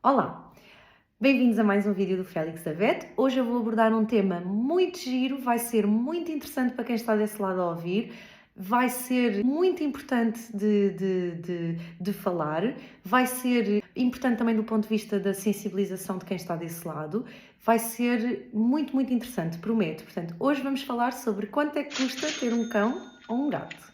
Olá, bem-vindos a mais um vídeo do Félix da Vet. Hoje eu vou abordar um tema muito giro, vai ser muito interessante para quem está desse lado a ouvir, vai ser muito importante de falar, vai ser importante também do ponto de vista da sensibilização de quem está desse lado, vai ser muito, muito interessante, prometo. Portanto, hoje vamos falar sobre quanto é que custa ter um cão ou um gato.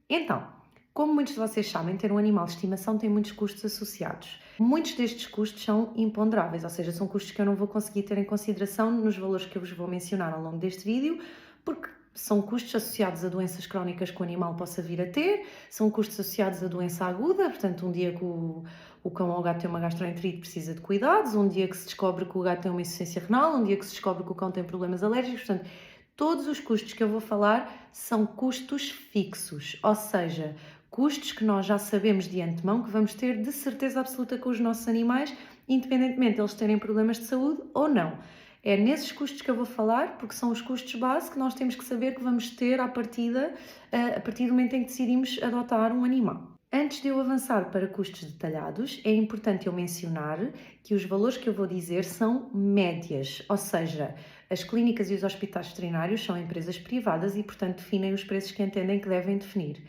Então, como muitos de vocês sabem, ter um animal de estimação tem muitos custos associados. Muitos destes custos são imponderáveis, ou seja, são custos que eu não vou conseguir ter em consideração nos valores que eu vos vou mencionar ao longo deste vídeo, porque são custos associados a doenças crónicas que o animal possa vir a ter, são custos associados a doença aguda, portanto, um dia que o cão ou o gato tem uma gastroenterite precisa de cuidados, um dia que se descobre que o gato tem uma insuficiência renal, um dia que se descobre que o cão tem problemas alérgicos, portanto, todos os custos que eu vou falar são custos fixos, ou seja, custos que nós já sabemos de antemão que vamos ter de certeza absoluta com os nossos animais, independentemente de eles terem problemas de saúde ou não. É nesses custos que eu vou falar, porque são os custos base que nós temos que saber que vamos ter à partida, a partir do momento em que decidimos adotar um animal. Antes de eu avançar para custos detalhados, é importante eu mencionar que os valores que eu vou dizer são médias, ou seja, as clínicas e os hospitais veterinários são empresas privadas e, portanto, definem os preços que entendem que devem definir.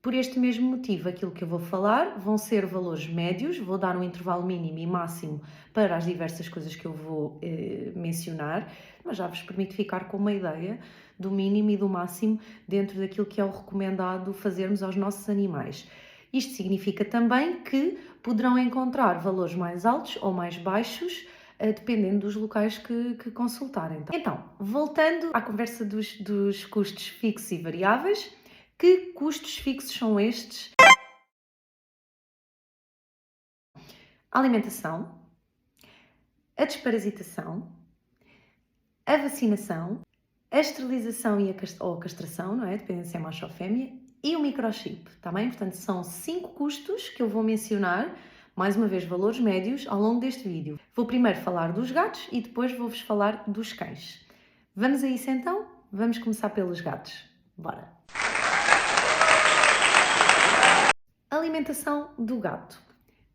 Por este mesmo motivo, aquilo que eu vou falar vão ser valores médios, vou dar um intervalo mínimo e máximo para as diversas coisas que eu vou mencionar, mas já vos permito ficar com uma ideia do mínimo e do máximo dentro daquilo que é o recomendado fazermos aos nossos animais. Isto significa também que poderão encontrar valores mais altos ou mais baixos, dependendo dos locais que consultarem. Então, voltando à conversa dos custos fixos e variáveis, que custos fixos são estes? A alimentação, a desparasitação, a vacinação, a esterilização ou a castração, não é? Dependendo se é macho ou fêmea, e o microchip, está bem? Portanto, são 5 custos que eu vou mencionar, mais uma vez, valores médios, ao longo deste vídeo. Vou primeiro falar dos gatos e depois vou-vos falar dos cães. Vamos a isso então? Vamos começar pelos gatos. Bora! Alimentação do gato.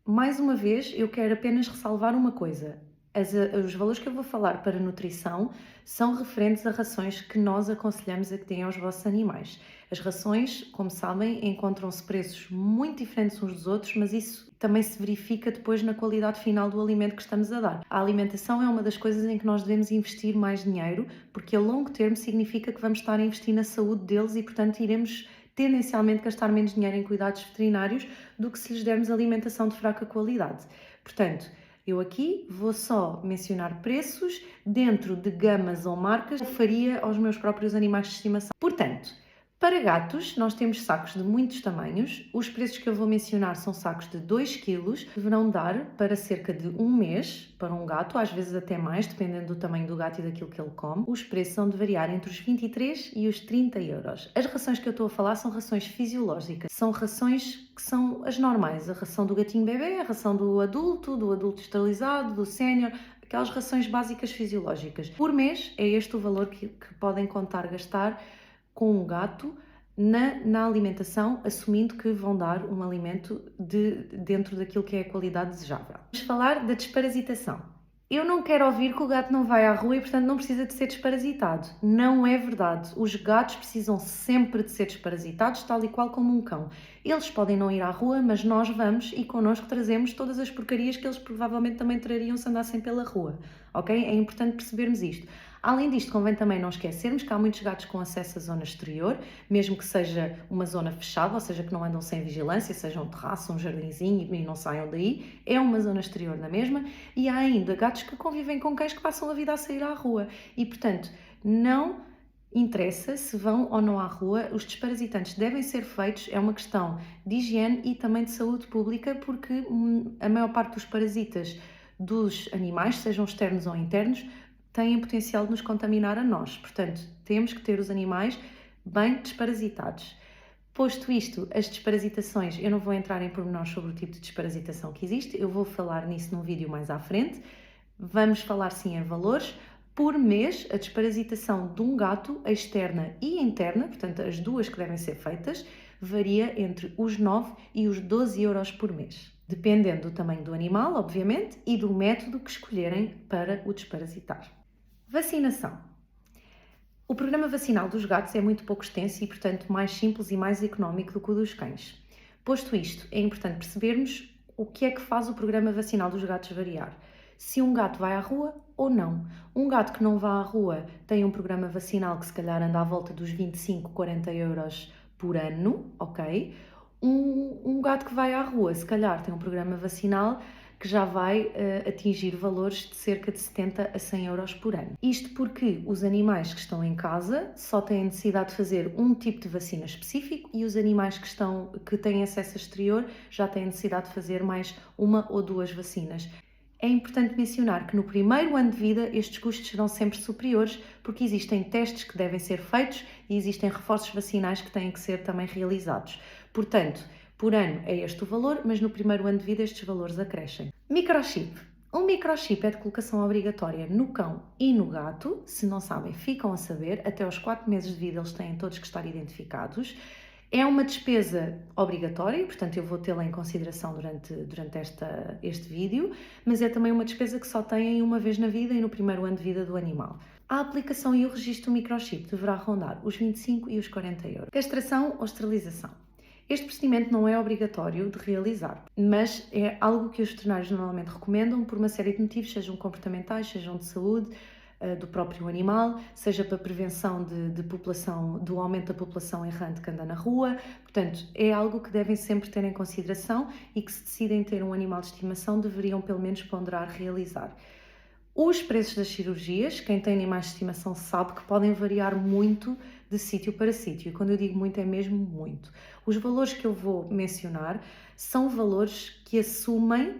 Mais uma vez, eu quero apenas ressalvar uma coisa. Os valores que eu vou falar para nutrição são referentes a rações que nós aconselhamos a que deem aos vossos animais. As rações, como sabem, encontram-se preços muito diferentes uns dos outros, mas isso também se verifica depois na qualidade final do alimento que estamos a dar. A alimentação é uma das coisas em que nós devemos investir mais dinheiro, porque a longo termo significa que vamos estar a investir na saúde deles e, portanto, iremos tendencialmente gastar menos dinheiro em cuidados veterinários do que se lhes dermos alimentação de fraca qualidade. Portanto, eu aqui vou só mencionar preços dentro de gamas ou marcas que eu faria aos meus próprios animais de estimação. Portanto, para gatos, nós temos sacos de muitos tamanhos. Os preços que eu vou mencionar são sacos de 2 kg, deverão dar para cerca de um mês para um gato, às vezes até mais, dependendo do tamanho do gato e daquilo que ele come. Os preços são de variar entre os 23 e os 30 euros. As rações que eu estou a falar são rações fisiológicas, são rações que são as normais, a ração do gatinho bebê, a ração do adulto esterilizado, do sénior, aquelas rações básicas fisiológicas. Por mês é este o valor que podem contar gastar com um gato na alimentação, assumindo que vão dar um alimento dentro daquilo que é a qualidade desejável. Vamos falar da desparasitação. Eu não quero ouvir que o gato não vai à rua e, portanto, não precisa de ser desparasitado. Não é verdade. Os gatos precisam sempre de ser desparasitados, tal e qual como um cão. Eles podem não ir à rua, mas nós vamos e connosco trazemos todas as porcarias que eles provavelmente também trariam se andassem pela rua, ok? É importante percebermos isto. Além disto, convém também não esquecermos que há muitos gatos com acesso à zona exterior, mesmo que seja uma zona fechada, ou seja, que não andam sem vigilância, seja um terraço, um jardinzinho e não saiam daí, é uma zona exterior na mesma, e há ainda gatos que convivem com cães que passam a vida a sair à rua, e portanto, não interessa se vão ou não à rua, os desparasitantes devem ser feitos, é uma questão de higiene e também de saúde pública, porque a maior parte dos parasitas dos animais, sejam externos ou internos, têm potencial de nos contaminar a nós. Portanto, temos que ter os animais bem desparasitados. Posto isto, as desparasitações, eu não vou entrar em pormenores sobre o tipo de desparasitação que existe, eu vou falar nisso num vídeo mais à frente. Vamos falar sim em valores. Por mês, a desparasitação de um gato, externa e interna, portanto as duas que devem ser feitas, varia entre os 9 e os 12 euros por mês, dependendo do tamanho do animal, obviamente, e do método que escolherem para o desparasitar. Vacinação. O programa vacinal dos gatos é muito pouco extenso e, portanto, mais simples e mais económico do que o dos cães. Posto isto, é importante percebermos o que é que faz o programa vacinal dos gatos variar. Se um gato vai à rua ou não. Um gato que não vá à rua tem um programa vacinal que se calhar anda à volta dos 25, 40 euros por ano, ok? Um gato que vai à rua, se calhar tem um programa vacinal que já vai atingir valores de cerca de 70 a 100 euros por ano. Isto porque os animais que estão em casa só têm necessidade de fazer um tipo de vacina específico e os animais que têm acesso exterior já têm necessidade de fazer mais uma ou duas vacinas. É importante mencionar que no primeiro ano de vida estes custos serão sempre superiores porque existem testes que devem ser feitos e existem reforços vacinais que têm que ser também realizados. Portanto, por ano é este o valor, mas no primeiro ano de vida estes valores acrescem. Microchip. Um microchip é de colocação obrigatória no cão e no gato. Se não sabem, ficam a saber. Até aos 4 meses de vida eles têm todos que estar identificados. É uma despesa obrigatória, portanto eu vou tê-la em consideração durante este vídeo, mas é também uma despesa que só têm uma vez na vida e no primeiro ano de vida do animal. A aplicação e o registro do microchip deverá rondar os 25 e os 40 euros. Castração ou esterilização. Este procedimento não é obrigatório de realizar, mas é algo que os veterinários normalmente recomendam por uma série de motivos, sejam comportamentais, sejam de saúde, do próprio animal, seja para prevenção do aumento da população errante que anda na rua. Portanto, é algo que devem sempre ter em consideração e que, se decidem ter um animal de estimação, deveriam pelo menos ponderar realizar. Os preços das cirurgias, quem tem animais de estimação sabe que podem variar muito de sítio para sítio, e quando eu digo muito é mesmo muito. Os valores que eu vou mencionar são valores que assumem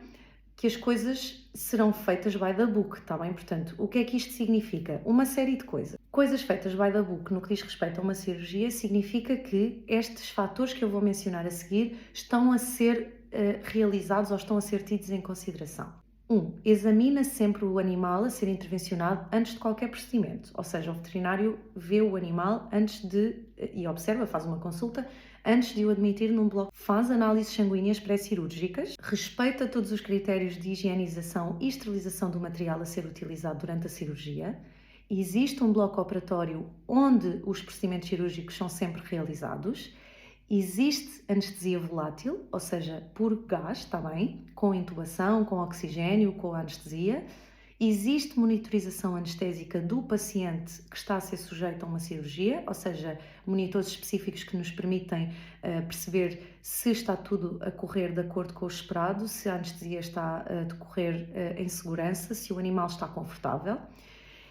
que as coisas serão feitas by the book, está bem? Portanto, o que é que isto significa? Uma série de coisas. Coisas feitas by the book no que diz respeito a uma cirurgia significa que estes fatores que eu vou mencionar a seguir estão a ser realizados ou estão a ser tidos em consideração. 1. Examina sempre o animal a ser intervencionado antes de qualquer procedimento, ou seja, o veterinário vê o animal e observa, faz uma consulta, antes de o admitir num bloco. Faz análises sanguíneas pré-cirúrgicas, respeita todos os critérios de higienização e esterilização do material a ser utilizado durante a cirurgia. Existe um bloco operatório onde os procedimentos cirúrgicos são sempre realizados. Existe anestesia volátil, ou seja, por gás, está bem? Com intubação, com oxigênio, com anestesia. Existe monitorização anestésica do paciente que está a ser sujeito a uma cirurgia, ou seja, monitores específicos que nos permitem perceber se está tudo a correr de acordo com o esperado, se a anestesia está a decorrer em segurança, se o animal está confortável.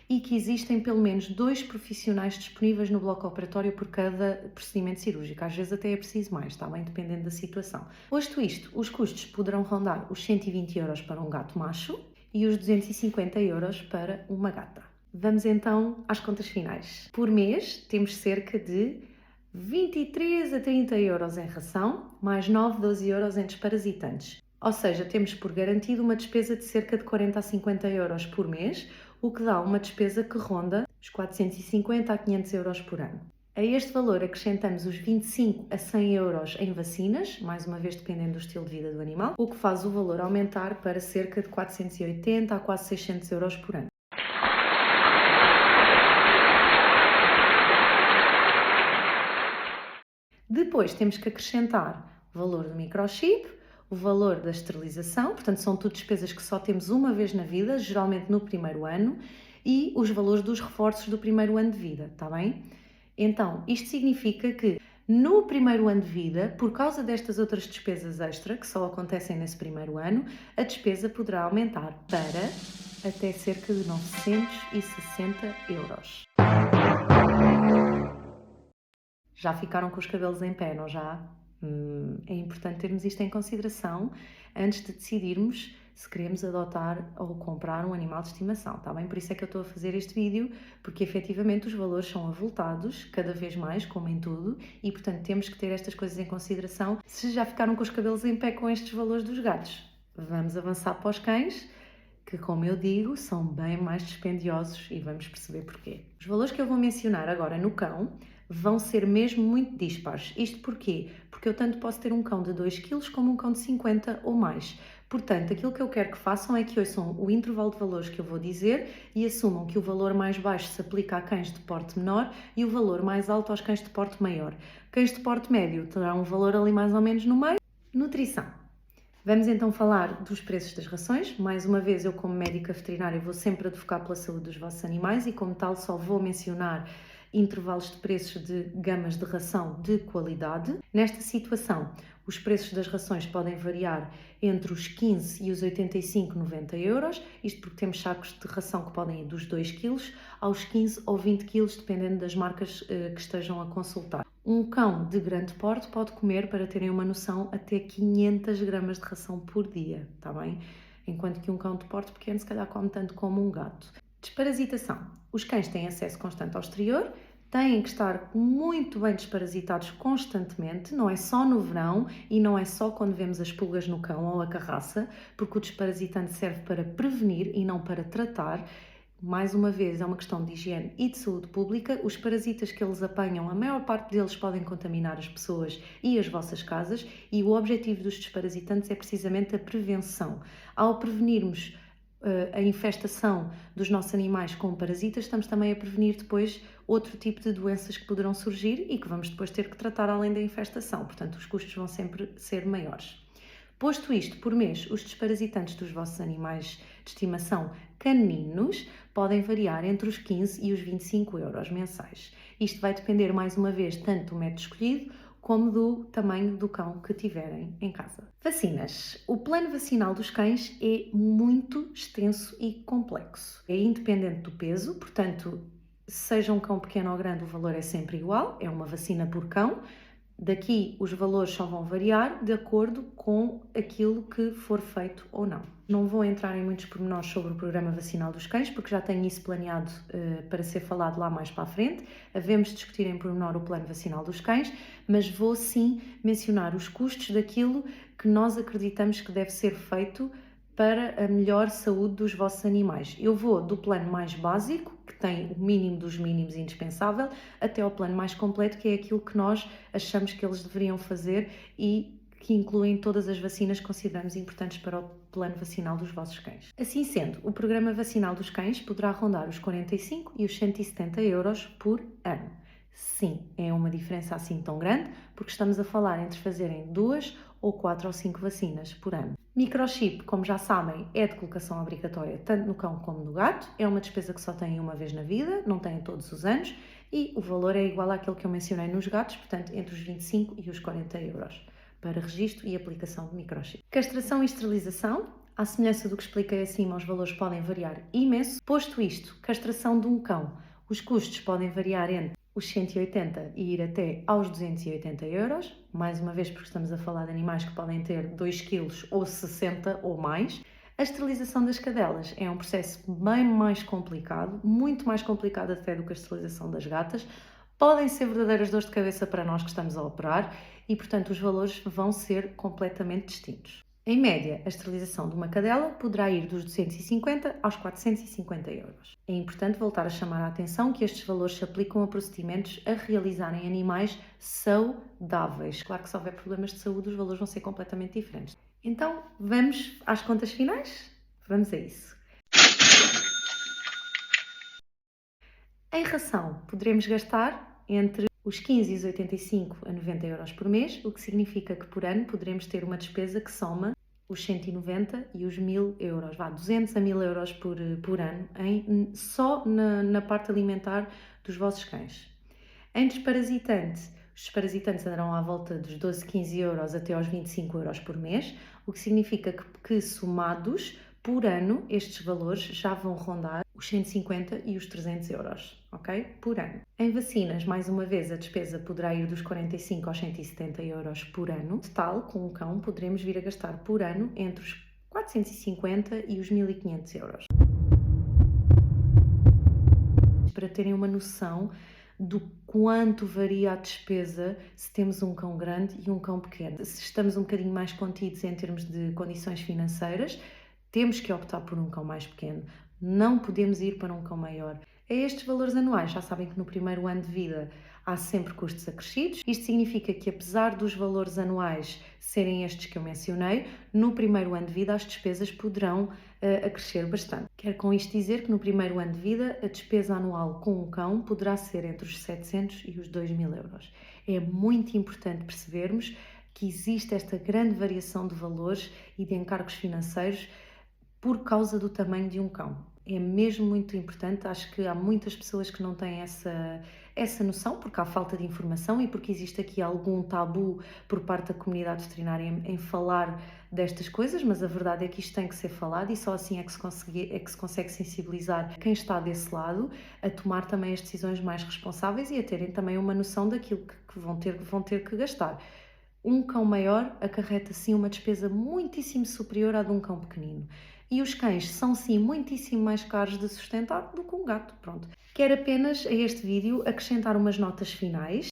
E que existem pelo menos 2 profissionais disponíveis no bloco operatório por cada procedimento cirúrgico. Às vezes até é preciso mais, está bem? Dependendo da situação. Posto isto, os custos poderão rondar os 120 euros para um gato macho e os 250 euros para uma gata. Vamos então às contas finais. Por mês temos cerca de 23 a 30 euros em ração, mais 9, 12 euros em desparasitantes. Ou seja, temos por garantido uma despesa de cerca de 40 a 50 euros por mês, o que dá uma despesa que ronda os 450 a 500 euros por ano. A este valor acrescentamos os 25 a 100 euros em vacinas, mais uma vez dependendo do estilo de vida do animal, o que faz o valor aumentar para cerca de 480 a quase 600 euros por ano. Depois temos que acrescentar o valor do microchip, o valor da esterilização, portanto são tudo despesas que só temos uma vez na vida, geralmente no primeiro ano, e os valores dos reforços do primeiro ano de vida, está bem? Então, isto significa que no primeiro ano de vida, por causa destas outras despesas extra, que só acontecem nesse primeiro ano, a despesa poderá aumentar para até cerca de 960 euros. Já ficaram com os cabelos em pé, não já? É importante termos isto em consideração antes de decidirmos se queremos adotar ou comprar um animal de estimação, está bem? Por isso é que eu estou a fazer este vídeo, porque efetivamente os valores são avultados, cada vez mais, como em tudo, e portanto temos que ter estas coisas em consideração. Se já ficaram com os cabelos em pé com estes valores dos gatos, vamos avançar para os cães, que, como eu digo, são bem mais dispendiosos e vamos perceber porquê. Os valores que eu vou mencionar agora no cão vão ser mesmo muito dispares. Isto porquê? Porque eu tanto posso ter um cão de 2 kg como um cão de 50 ou mais. Portanto, aquilo que eu quero que façam é que ouçam o intervalo de valores que eu vou dizer e assumam que o valor mais baixo se aplica a cães de porte menor e o valor mais alto aos cães de porte maior. Cães de porte médio terão um valor ali mais ou menos no meio. Nutrição. Vamos então falar dos preços das rações. Mais uma vez, eu como médica veterinária vou sempre advocar pela saúde dos vossos animais e como tal só vou mencionar intervalos de preços de gamas de ração de qualidade. Nesta situação, os preços das rações podem variar entre os 15 e os 85,90 euros, isto porque temos sacos de ração que podem ir dos 2 kg aos 15 ou 20 kg, dependendo das marcas que estejam a consultar. Um cão de grande porte pode comer, para terem uma noção, até 500 gramas de ração por dia, está bem? Enquanto que um cão de porte pequeno se calhar come tanto como um gato. Desparasitação. Os cães têm acesso constante ao exterior, têm que estar muito bem desparasitados constantemente, não é só no verão e não é só quando vemos as pulgas no cão ou a carraça, porque o desparasitante serve para prevenir e não para tratar. Mais uma vez, é uma questão de higiene e de saúde pública. Os parasitas que eles apanham, a maior parte deles podem contaminar as pessoas e as vossas casas, e o objetivo dos desparasitantes é precisamente a prevenção. Ao prevenirmos a infestação dos nossos animais com parasitas, estamos também a prevenir depois outro tipo de doenças que poderão surgir e que vamos depois ter que tratar além da infestação. Portanto, os custos vão sempre ser maiores. Posto isto, por mês, os desparasitantes dos vossos animais de estimação caninos podem variar entre os 15 e os 25 euros mensais. Isto vai depender, mais uma vez, tanto do método escolhido como do tamanho do cão que tiverem em casa. Vacinas. O plano vacinal dos cães é muito extenso e complexo. É independente do peso, portanto, seja um cão pequeno ou grande, o valor é sempre igual, é uma vacina por cão. Daqui os valores só vão variar de acordo com aquilo que for feito ou não. Não vou entrar em muitos pormenores sobre o programa vacinal dos cães, porque já tenho isso planeado para ser falado lá mais para a frente. Havemos de discutir em pormenor o plano vacinal dos cães, mas vou sim mencionar os custos daquilo que nós acreditamos que deve ser feito para a melhor saúde dos vossos animais. Eu vou do plano mais básico, que tem o mínimo dos mínimos indispensável, até ao plano mais completo, que é aquilo que nós achamos que eles deveriam fazer e que incluem todas as vacinas que consideramos importantes para o plano vacinal dos vossos cães. Assim sendo, o programa vacinal dos cães poderá rondar os 45 e os 170 euros por ano. Sim, é uma diferença assim tão grande, porque estamos a falar entre fazerem 2 ou 4 ou 5 vacinas por ano. Microchip, como já sabem, é de colocação obrigatória tanto no cão como no gato. É uma despesa que só têm uma vez na vida, não têm todos os anos, e o valor é igual àquele que eu mencionei nos gatos, portanto, entre os 25 e os 40 euros, para registro e aplicação de microchip. Castração e esterilização. À semelhança do que expliquei acima, os valores podem variar imenso. Posto isto, castração de um cão, os custos podem variar entre os 180 e ir até aos 280 euros, mais uma vez porque estamos a falar de animais que podem ter 2 kg ou 60 ou mais. A esterilização das cadelas é um processo bem mais complicado, muito mais complicado até do que a esterilização das gatas. Podem ser verdadeiras dores de cabeça para nós que estamos a operar e, portanto, os valores vão ser completamente distintos. Em média, a esterilização de uma cadela poderá ir dos 250 aos 450 euros. É importante voltar a chamar a atenção que estes valores se aplicam a procedimentos a realizar em animais saudáveis. Claro que se houver problemas de saúde, os valores vão ser completamente diferentes. Então, vamos às contas finais? Vamos a isso. Em ração, poderemos gastar entre os 15 e os 85 a 90 euros por mês, o que significa que por ano poderemos ter uma despesa que soma os 190 e os 1000 euros, 200 a 1000 euros por ano, só na parte alimentar dos vossos cães. Em desparasitante, os desparasitantes andarão à volta dos 12, 15 euros até aos 25 euros por mês, o que significa que somados por ano, estes valores já vão rondar os 150 e os 300 euros, ok? Por ano. Em vacinas, mais uma vez, a despesa poderá ir dos 45 aos 170 euros por ano. Total, com um cão, poderemos vir a gastar por ano entre os 450 e os 1500 euros. Para terem uma noção do quanto varia a despesa se temos um cão grande e um cão pequeno. Se estamos um bocadinho mais contidos em termos de condições financeiras, temos que optar por um cão mais pequeno. Não podemos ir para um cão maior. A estes valores anuais, já sabem que no primeiro ano de vida há sempre custos acrescidos. Isto significa que, apesar dos valores anuais serem estes que eu mencionei, no primeiro ano de vida as despesas poderão acrescer bastante. Quero com isto dizer que no primeiro ano de vida a despesa anual com um cão poderá ser entre os 700 e os 2.000 euros. É muito importante percebermos que existe esta grande variação de valores e de encargos financeiros por causa do tamanho de um cão. É mesmo muito importante, acho que há muitas pessoas que não têm essa noção, porque há falta de informação e porque existe aqui algum tabu por parte da comunidade veterinária em falar destas coisas, mas a verdade é que isto tem que ser falado e só assim é que se consegue sensibilizar quem está desse lado a tomar também as decisões mais responsáveis e a terem também uma noção daquilo que vão ter que gastar. Um cão maior acarreta sim uma despesa muitíssimo superior à de um cão pequenino. E os cães são sim muitíssimo mais caros de sustentar do que um gato, pronto. Quero apenas a este vídeo acrescentar umas notas finais.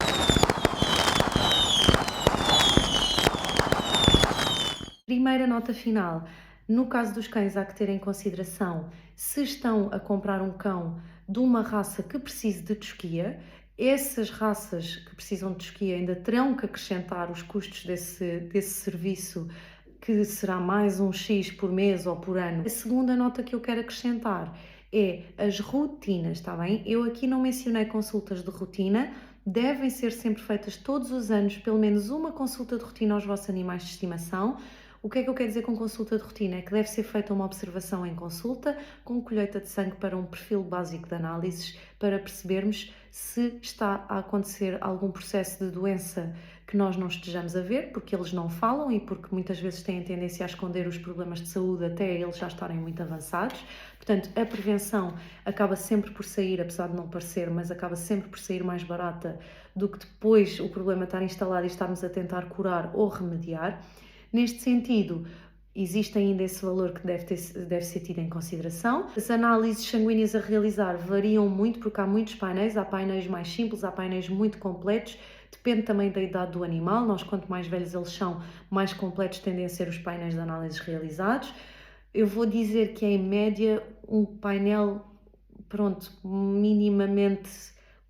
Primeira nota final. No caso dos cães, há que ter em consideração se estão a comprar um cão de uma raça que precise de tosquia. Essas raças que precisam de tosquia ainda terão que acrescentar os custos desse serviço, que será mais um X por mês ou por ano. A segunda nota que eu quero acrescentar é as rotinas, está bem? Eu aqui não mencionei consultas de rotina, devem ser sempre feitas todos os anos, pelo menos uma consulta de rotina aos vossos animais de estimação. O que é que eu quero dizer com consulta de rotina? É que deve ser feita uma observação em consulta, com colheita de sangue para um perfil básico de análises, para percebermos se está a acontecer algum processo de doença que nós não estejamos a ver, porque eles não falam e porque muitas vezes têm tendência a esconder os problemas de saúde até eles já estarem muito avançados. Portanto, a prevenção acaba sempre por sair, apesar de não parecer, mas acaba sempre por sair mais barata do que depois o problema estar instalado e estarmos a tentar curar ou remediar. Neste sentido, existe ainda esse valor que deve ser tido em consideração. As análises sanguíneas a realizar variam muito, porque há muitos painéis, há painéis mais simples, há painéis muito completos, depende também da idade do animal. Nós, quanto mais velhos eles são, mais completos tendem a ser os painéis de análises realizados. Eu vou dizer que, em média, um painel, pronto, minimamente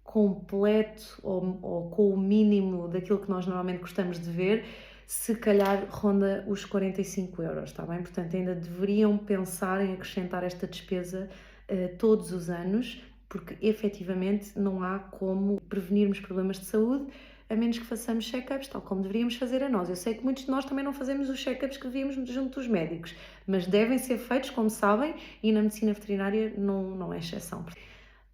completo ou com o mínimo daquilo que nós normalmente gostamos de ver, se calhar ronda os 45 euros, está bem? Portanto, ainda deveriam pensar em acrescentar esta despesa todos os anos, porque efetivamente não há como prevenirmos problemas de saúde, a menos que façamos check-ups, tal como deveríamos fazer a nós. Eu sei que muitos de nós também não fazemos os check-ups que devíamos junto dos médicos, mas devem ser feitos, como sabem, e na medicina veterinária não é exceção.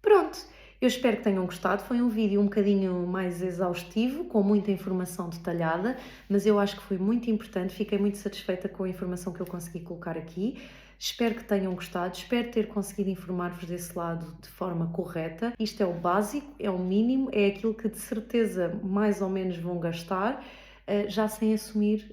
Pronto, eu espero que tenham gostado. Foi um vídeo um bocadinho mais exaustivo, com muita informação detalhada, mas eu acho que foi muito importante. Fiquei muito satisfeita com a informação que eu consegui colocar aqui. Espero que tenham gostado, espero ter conseguido informar-vos desse lado de forma correta. Isto é o básico, é o mínimo, é aquilo que de certeza mais ou menos vão gastar, já sem assumir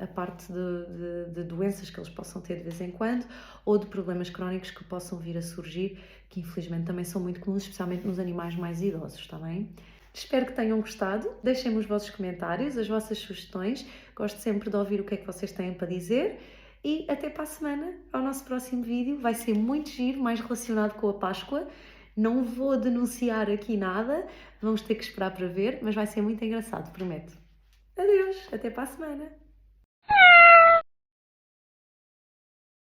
a parte de doenças que eles possam ter de vez em quando ou de problemas crónicos que possam vir a surgir, que infelizmente também são muito comuns, especialmente nos animais mais idosos, está bem? Espero que tenham gostado, deixem-me os vossos comentários, as vossas sugestões, gosto sempre de ouvir o que é que vocês têm para dizer e até para a semana, ao nosso próximo vídeo. Vai ser muito giro, mais relacionado com a Páscoa. Não vou denunciar aqui nada, vamos ter que esperar para ver, mas vai ser muito engraçado, prometo. Adeus, até para a semana!